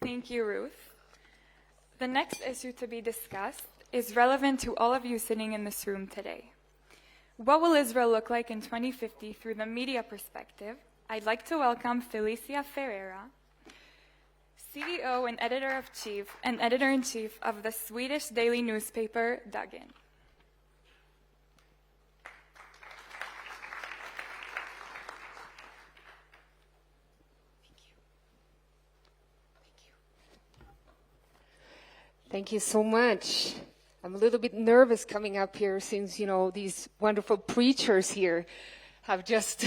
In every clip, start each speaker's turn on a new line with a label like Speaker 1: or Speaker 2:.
Speaker 1: Thank you, Ruth. The next issue to be discussed is relevant to all of you sitting in this room today. What will Israel look like in 2050 through the media perspective? I'd like to welcome Felicia Ferreira, CEO and editor-in-chief of the Swedish daily newspaper Dagen.
Speaker 2: Thank you so much. I'm a little bit nervous coming up here since, these wonderful preachers here have just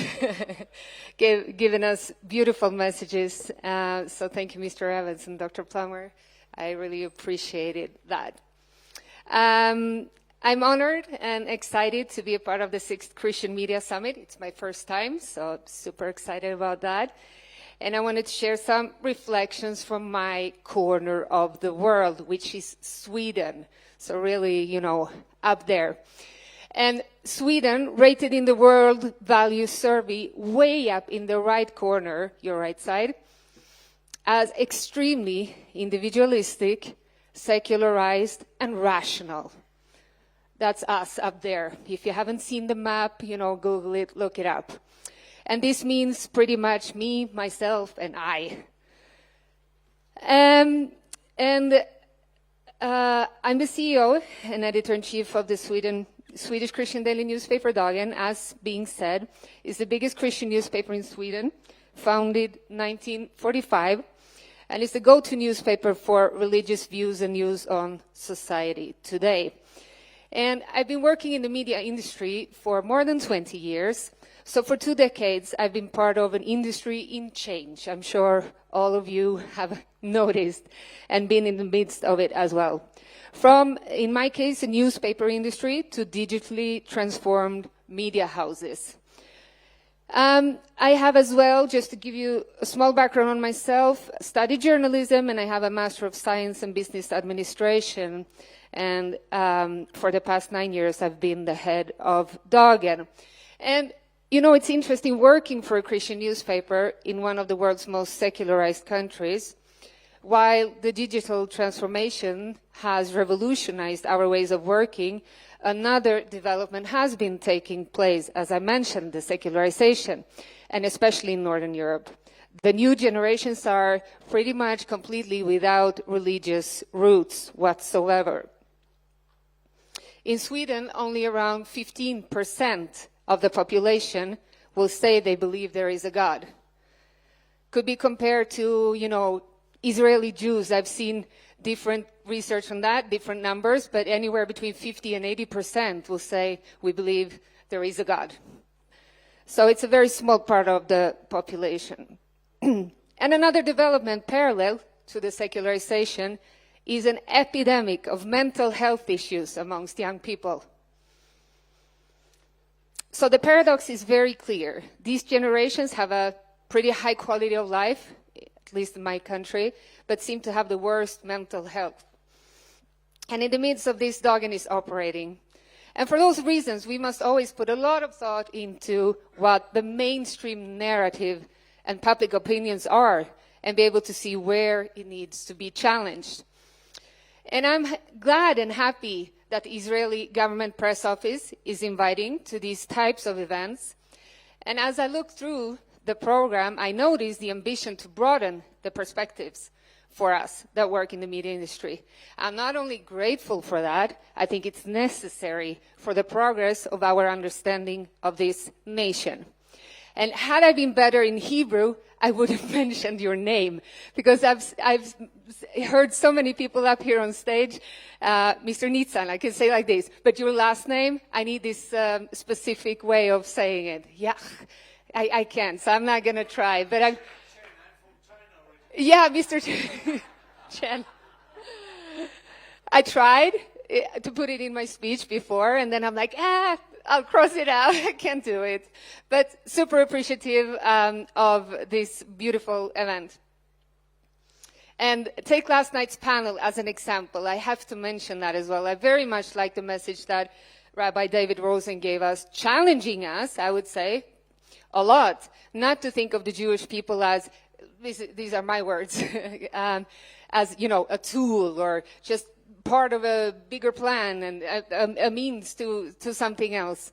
Speaker 2: given us beautiful messages. So thank you, Mr. Evans and Dr. Plummer. I really appreciated that. I'm honored and excited to be a part of the 6th Christian Media Summit. It's my first time, so I'm super excited about that. And I wanted to share some reflections from my corner of the world, which is Sweden. So really, up there. And Sweden, rated in the World Values Survey, way up in the right corner, your right side, as extremely individualistic, secularized, and rational. That's us up there. If you haven't seen the map, Google it, look it up. And this means pretty much me, myself, and I. I'm the CEO and editor-in-chief of the Swedish Christian daily newspaper Dagen, as being said, is the biggest Christian newspaper in Sweden, founded 1945, and is the go-to newspaper for religious views and news on society today. And I've been working in the media industry for more than 20 years. So for 2 decades, I've been part of an industry in change. I'm sure all of you have noticed and been in the midst of it as well. From, in my case, a newspaper industry to digitally transformed media houses. I have as well, just to give you a small background on myself, studied journalism, and I have a Master of Science in Business Administration. And for the past 9 years, I've been the head of Dagen. And it's interesting working for a Christian newspaper in one of the world's most secularized countries. While the digital transformation has revolutionized our ways of working, another development has been taking place, as I mentioned, the secularization, and especially in Northern Europe. The new generations are pretty much completely without religious roots whatsoever. In Sweden, only around 15% of the population will say they believe there is a God. Could be compared to, Israeli Jews. I've seen different research on that, different numbers, but anywhere between 50 and 80% will say we believe there is a God. So it's a very small part of the population. And another development parallel to the secularization is an epidemic of mental health issues amongst young people. So the paradox is very clear. These generations have a pretty high quality of life, at least in my country, but seem to have the worst mental health. And in the midst of this, Dagen is operating. And for those reasons, we must always put a lot of thought into what the mainstream narrative and public opinions are, and be able to see where it needs to be challenged. And I'm glad and happy that the Israeli government press office is inviting to these types of events. And as I look through the program, I notice the ambition to broaden the perspectives for us that work in the media industry. I'm not only grateful for that, I think it's necessary for the progress of our understanding of this nation. And had I been better in Hebrew, I would have mentioned your name, because I've heard so many people up here on stage, Mr. Nitzan, I can say like this, but your last name, I need this specific way of saying it. Yeah, I can't, so I'm not going to try, but I'm yeah, Mr. Chen. I tried to put it in my speech before, and then I'm like, I'll cross it out. I can't do it. But super appreciative of this beautiful event. And take last night's panel as an example. I have to mention that as well. I very much like the message that Rabbi David Rosen gave us, challenging us, I would say, a lot, not to think of the Jewish people as these are my words, as, a tool or just part of a bigger plan and a means to something else,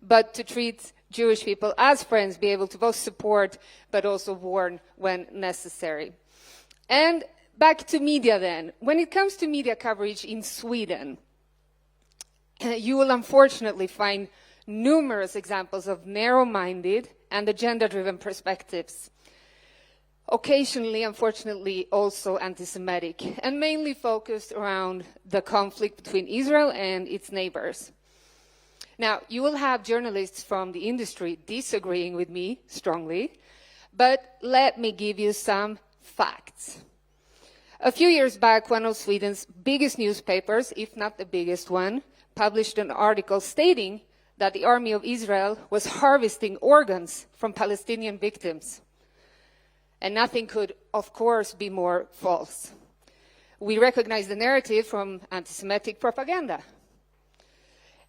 Speaker 2: but to treat Jewish people as friends, be able to both support but also warn when necessary. And back to media then. When it comes to media coverage in Sweden, you will unfortunately find numerous examples of narrow-minded and agenda-driven perspectives. Occasionally, unfortunately, also anti-Semitic, and mainly focused around the conflict between Israel and its neighbors. Now, you will have journalists from the industry disagreeing with me strongly, but let me give you some facts. A few years back, one of Sweden's biggest newspapers, if not the biggest one, published an article stating that the army of Israel was harvesting organs from Palestinian victims. And nothing could, of course, be more false. We recognize the narrative from anti-Semitic propaganda.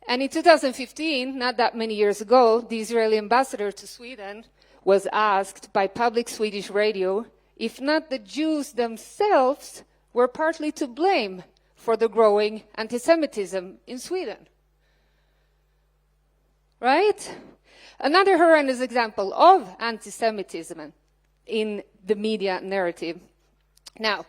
Speaker 2: And in 2015, not that many years ago, the Israeli ambassador to Sweden was asked by public Swedish radio if not the Jews themselves were partly to blame for the growing anti-Semitism in Sweden. Right? Another horrendous example of anti-Semitism in the media narrative. Now,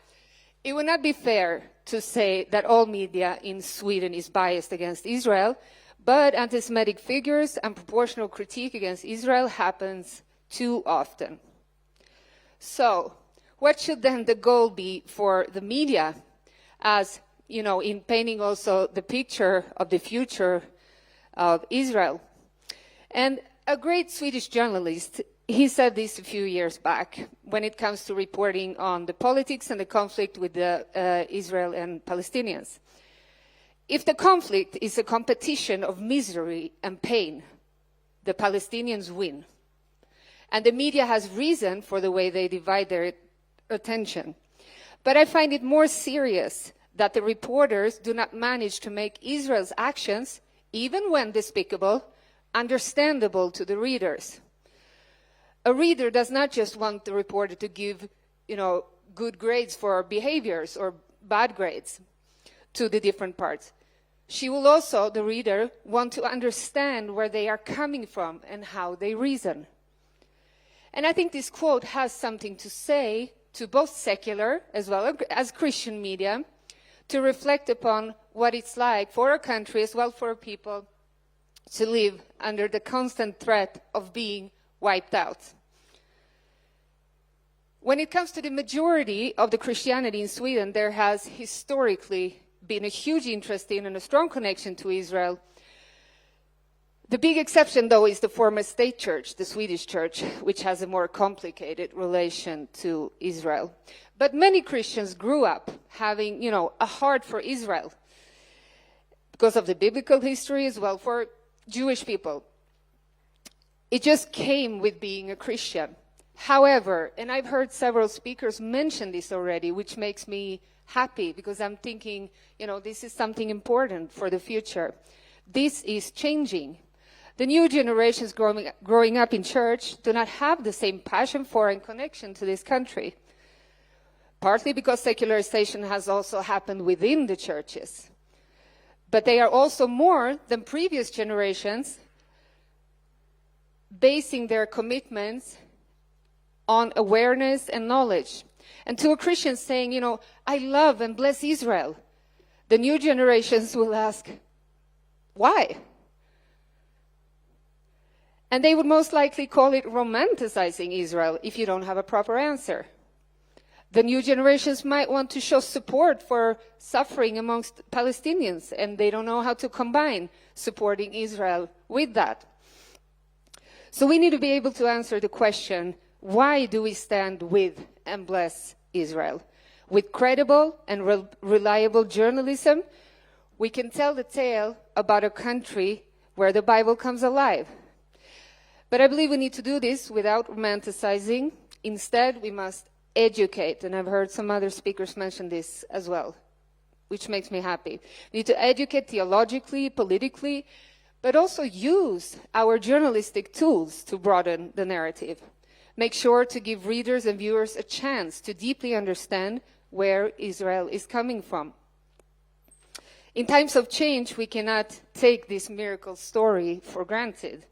Speaker 2: it would not be fair to say that all media in Sweden is biased against Israel, but anti-Semitic figures and proportional critique against Israel happens too often. So, what should then the goal be for the media, as, in painting also the picture of the future of Israel? And a great Swedish journalist, he said this a few years back when it comes to reporting on the politics and the conflict with Israel and Palestinians. If the conflict is a competition of misery and pain, the Palestinians win. And the media has reason for the way they divide their attention. But I find it more serious that the reporters do not manage to make Israel's actions, even when despicable, understandable to the readers. A reader does not just want the reporter to give, good grades for behaviors or bad grades to the different parts. She will also, the reader, want to understand where they are coming from and how they reason. And I think this quote has something to say to both secular as well as Christian media, to reflect upon what it's like for a country as well for a people to live under the constant threat of being wiped out. When it comes to the majority of the Christianity in Sweden, there has historically been a huge interest in and a strong connection to Israel. The big exception, though, is the former state church, the Swedish church, which has a more complicated relation to Israel. But many Christians grew up having, a heart for Israel because of the biblical history as well for Jewish people. It just came with being a Christian. However, and I've heard several speakers mention this already, which makes me happy because I'm thinking, this is something important for the future. This is changing. The new generations growing up in church do not have the same passion for and connection to this country, partly because secularization has also happened within the churches. But they are also more than previous generations basing their commitments on awareness and knowledge. And to a Christian saying, I love and bless Israel, the new generations will ask, why? And they would most likely call it romanticizing Israel if you don't have a proper answer. The new generations might want to show support for suffering amongst Palestinians, and they don't know how to combine supporting Israel with that. So we need to be able to answer the question, why do we stand with and bless Israel? With credible and reliable journalism, we can tell the tale about a country where the Bible comes alive. But I believe we need to do this without romanticizing. Instead, we must educate, and I've heard some other speakers mention this as well, which makes me happy. We need to educate theologically, politically, but also use our journalistic tools to broaden the narrative. make sure to give readers and viewers a chance to deeply understand where Israel is coming from. In times of change, we cannot take this miracle story for granted.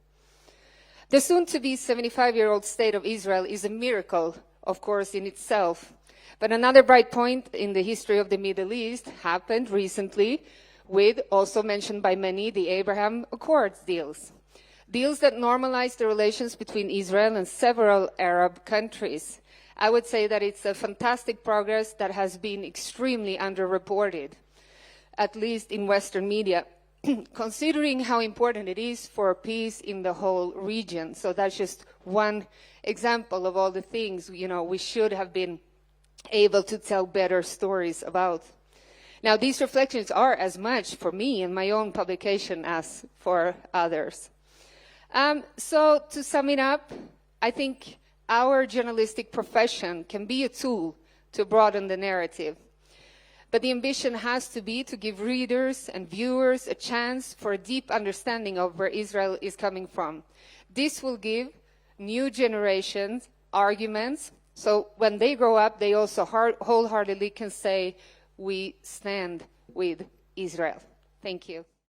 Speaker 2: The soon-to-be 75-year-old state of Israel is a miracle, of course, in itself. But another bright point in the history of the Middle East happened recently with, also mentioned by many, the Abraham Accords deals. Deals that normalized the relations between Israel and several Arab countries. I would say that it's a fantastic progress that has been extremely underreported, at least in Western media, considering how important it is for peace in the whole region. So that's just one example of all the things, we should have been able to tell better stories about. Now, these reflections are as much for me in my own publication as for others. So to sum it up, I think our journalistic profession can be a tool to broaden the narrative. But the ambition has to be to give readers and viewers a chance for a deep understanding of where Israel is coming from. This will give new generations arguments, so when they grow up, they also wholeheartedly can say, we stand with Israel. Thank you.